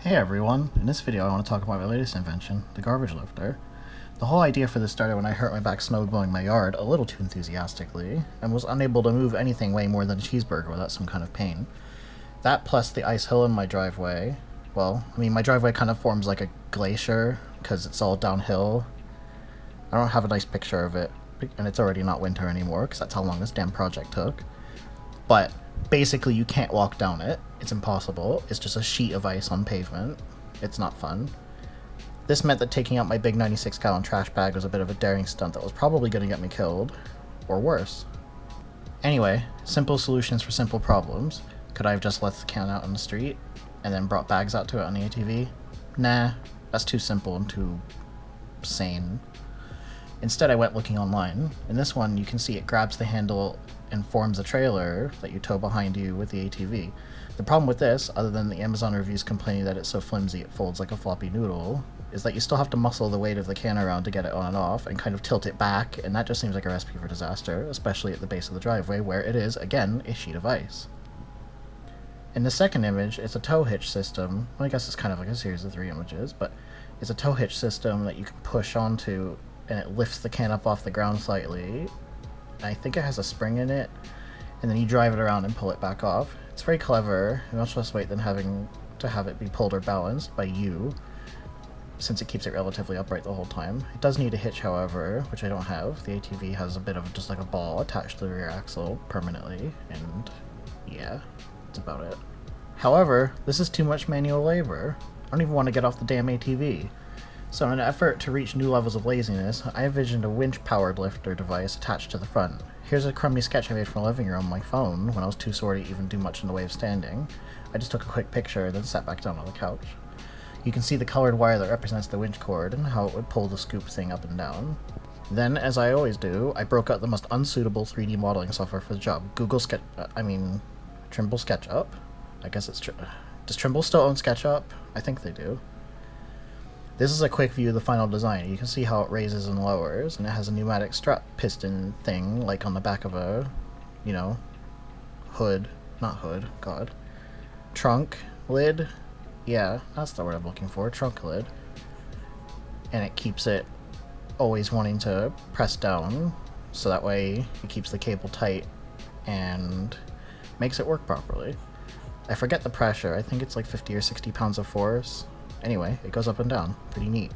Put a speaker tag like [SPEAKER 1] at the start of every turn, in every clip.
[SPEAKER 1] Hey everyone, in this video I want to talk about my latest invention, the garbage lifter. The whole idea for this started when I hurt my back snowblowing my yard a little too enthusiastically, and was unable to move anything weighing more than a cheeseburger without some kind of pain. That plus the ice hill in my driveway, my driveway kind of forms like a glacier, because it's all downhill. I don't have a nice picture of it, and it's already not winter anymore, because that's how long this damn project took. But basically you can't walk down it. It's impossible. It's just a sheet of ice on pavement. It's not fun. This meant that taking out my big 96-gallon trash bag was a bit of a daring stunt that was probably going to get me killed. Or worse. Anyway, simple solutions for simple problems. Could I have just left the can out on the street and then brought bags out to it on the ATV? Nah, that's too simple and too sane. Instead, I went looking online. In this one, you can see it grabs the handle and forms a trailer that you tow behind you with the ATV. The problem with this, other than the Amazon reviews complaining that it's so flimsy it folds like a floppy noodle, is that you still have to muscle the weight of the can around to get it on and off, and kind of tilt it back, and that just seems like a recipe for disaster, especially at the base of the driveway, where it is, again, a sheet of ice. In the second image, it's a tow hitch system. Well, I guess it's kind of like a series of 3 images, but it's a tow hitch system that you can push onto, and it lifts the can up off the ground slightly. I think it has a spring in it, and then you drive it around and pull it back off. It's very clever, and much less weight than having to have it be pulled or balanced by you, since it keeps it relatively upright the whole time. It does need a hitch, however, which I don't have. The ATV has a bit of just like a ball attached to the rear axle permanently, and yeah, that's about it. However, this is too much manual labor. I don't even want to get off the damn ATV. So in an effort to reach new levels of laziness, I envisioned a winch-powered lifter device attached to the front. Here's a crummy sketch I made from a living room on my phone when I was too sore to even do much in the way of standing. I just took a quick picture, then sat back down on the couch. You can see the colored wire that represents the winch cord and how it would pull the scoop thing up and down. Then, as I always do, I broke out the most unsuitable 3D modeling software for the job, Trimble SketchUp? I guess it's does Trimble still own SketchUp? I think they do. This is a quick view of the final design. You can see how it raises and lowers, and it has a pneumatic strut piston thing, like on the back of a, trunk lid? Yeah, that's the word I'm looking for, trunk lid. And it keeps it always wanting to press down, so that way it keeps the cable tight and makes it work properly. I forget the pressure, I think it's like 50 or 60 pounds of force. Anyway, it goes up and down. Pretty neat.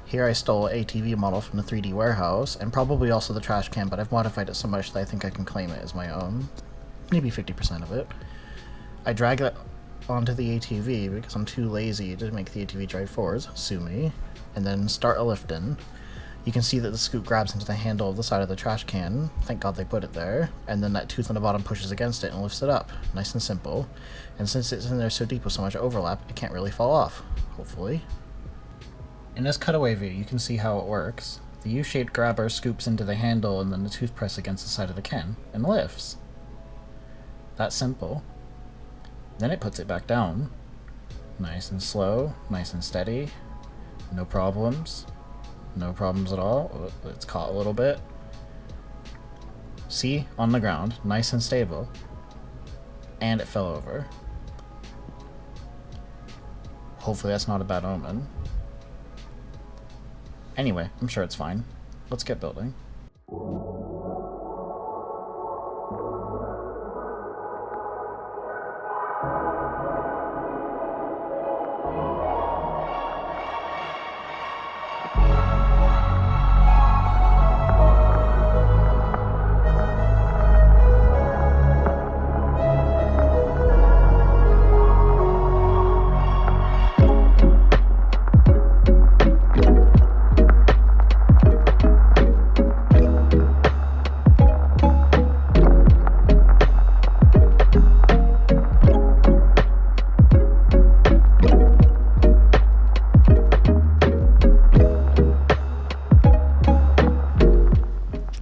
[SPEAKER 1] Here I stole an ATV model from the 3D warehouse, and probably also the trash can, but I've modified it so much that I think I can claim it as my own. Maybe 50% of it. I drag it onto the ATV because I'm too lazy to make the ATV drive forwards, sue me, and then start a lifting. You can see that the scoop grabs into the handle of the side of the trash can, thank God they put it there, and then that tooth on the bottom pushes against it and lifts it up. Nice and simple. And since it's in there so deep with so much overlap, it can't really fall off. Hopefully. In this cutaway view, you can see how it works. The U-shaped grabber scoops into the handle and then the tooth press against the side of the can, and lifts. That's simple. Then it puts it back down. Nice and slow, nice and steady. No problems. No problems at all. It's caught a little bit. See? On the ground. Nice and stable. And it fell over. Hopefully that's not a bad omen. Anyway, I'm sure it's fine. Let's get building.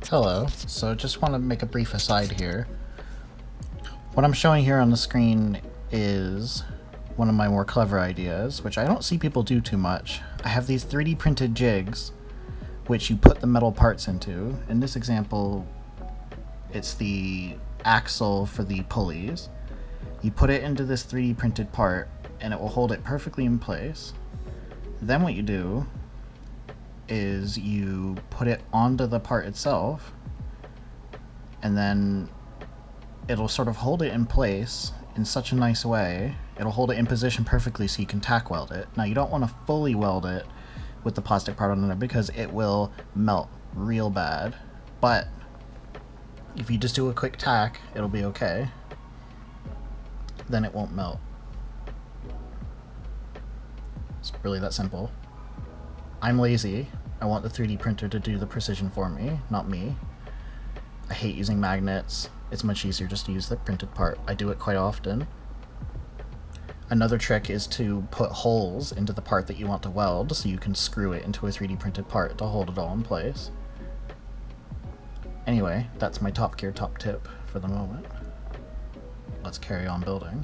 [SPEAKER 1] Hello, so just want to make a brief aside here. What I'm showing here on the screen is one of my more clever ideas, which I don't see people do too much. I have these 3D printed jigs, which you put the metal parts into. In this example, it's the axle for the pulleys. You put it into this 3D printed part, and it will hold it perfectly in place. Then what you do is you put it onto the part itself, and then it'll sort of hold it in place in such a nice way. It'll hold it in position perfectly so you can tack weld it. Now, you don't want to fully weld it with the plastic part on it because it will melt real bad, but if you just do a quick tack, it'll be okay. Then it won't melt. It's really that simple. I'm lazy. I want the 3D printer to do the precision for me, not me. I hate using magnets. It's much easier just to use the printed part. I do it quite often. Another trick is to put holes into the part that you want to weld so you can screw it into a 3D printed part to hold it all in place. Anyway, that's my Top Gear top tip for the moment. Let's carry on building.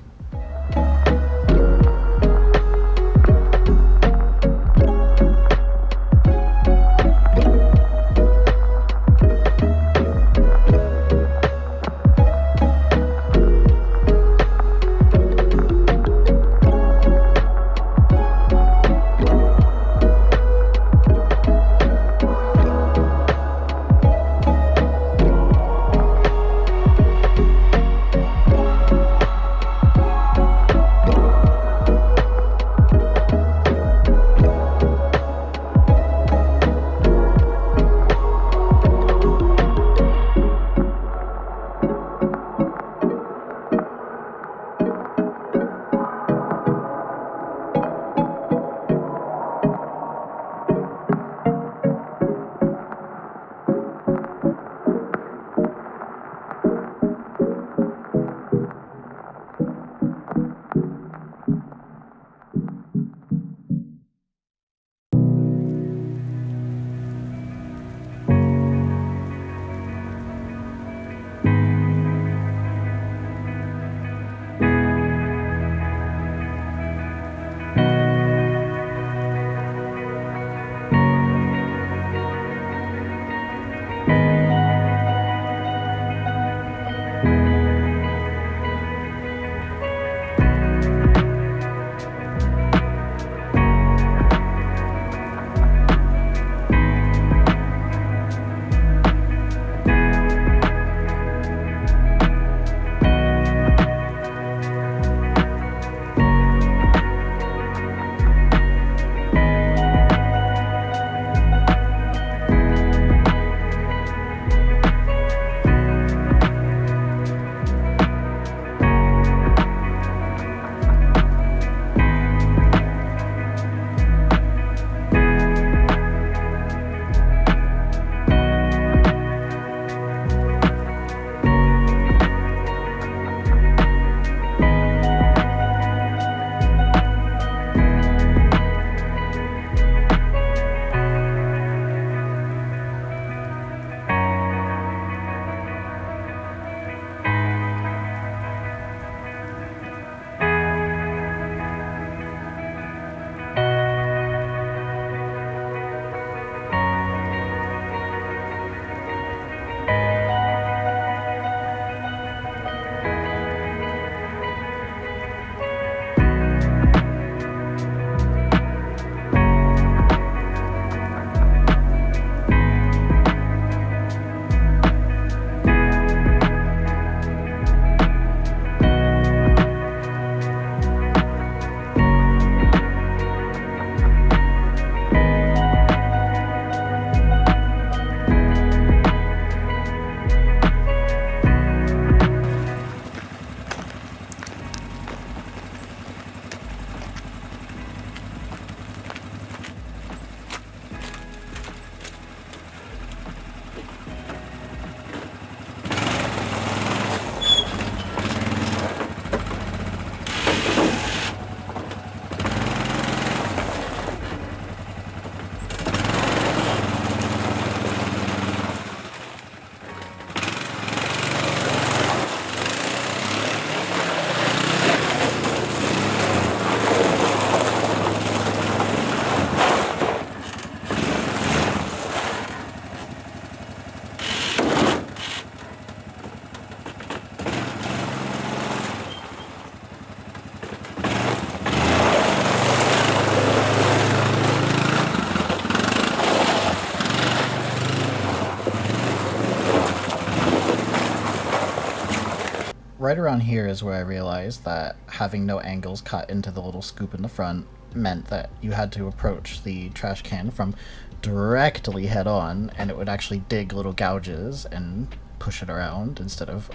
[SPEAKER 1] around here is where I realized that having no angles cut into the little scoop in the front meant that you had to approach the trash can from directly head on, and it would actually dig little gouges and push it around instead of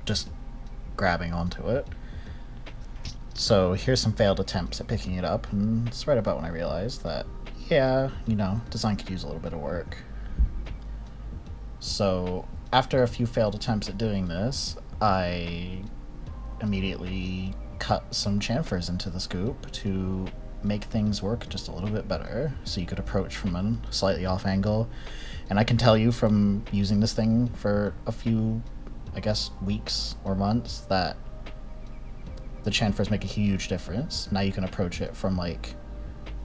[SPEAKER 1] just grabbing onto it. So here's some failed attempts at picking it up, and it's right about when I realized that, yeah, you know, design could use a little bit of work. So after a few failed attempts at doing this, I immediately cut some chamfers into the scoop to make things work just a little bit better, so you could approach from a slightly off angle. And I can tell you from using this thing for a few, I guess, weeks or months, that the chamfers make a huge difference. Now you can approach it from like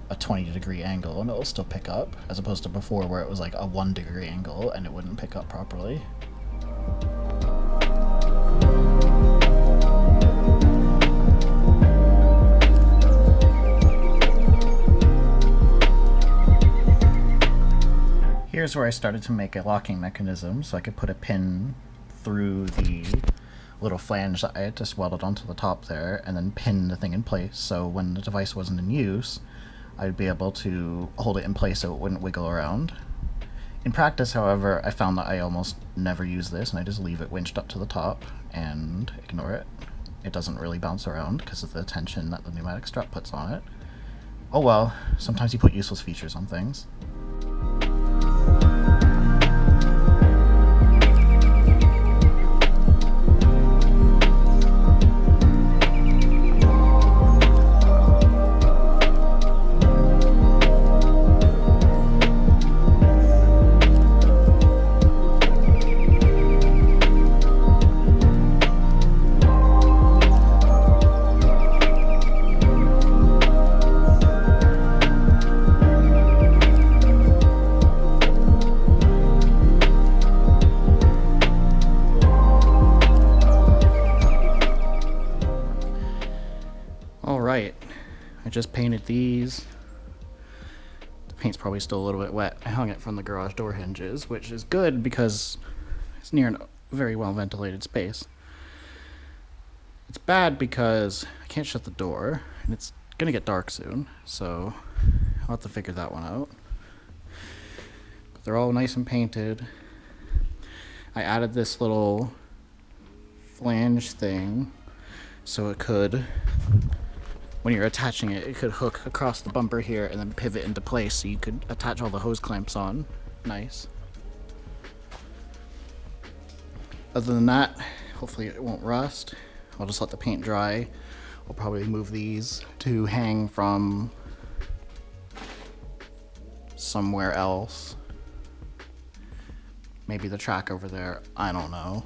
[SPEAKER 1] a 20-degree angle and it'll still pick up, as opposed to before where it was like a 1-degree angle and it wouldn't pick up properly. Here's where I started to make a locking mechanism so I could put a pin through the little flange that I had just welded onto the top there, and then pin the thing in place so when the device wasn't in use, I'd be able to hold it in place so it wouldn't wiggle around. In practice, however, I found that I almost never use this, and I just leave it winched up to the top and ignore it. It doesn't really bounce around because of the tension that the pneumatic strut puts on it. Oh well, sometimes you put useless features on things. Alright, I just painted these. The paint's probably still a little bit wet. I hung it from the garage door hinges, which is good because it's near a very well ventilated space. It's bad because I can't shut the door, and it's gonna get dark soon, so I'll have to figure that one out. But they're all nice and painted. I added this little flange thing so it could, when you're attaching it, it could hook across the bumper here and then pivot into place so you could attach all the hose clamps on. Nice. Other than that, hopefully it won't rust. I'll just let the paint dry. I'll probably move these to hang from somewhere else. Maybe the track over there, I don't know.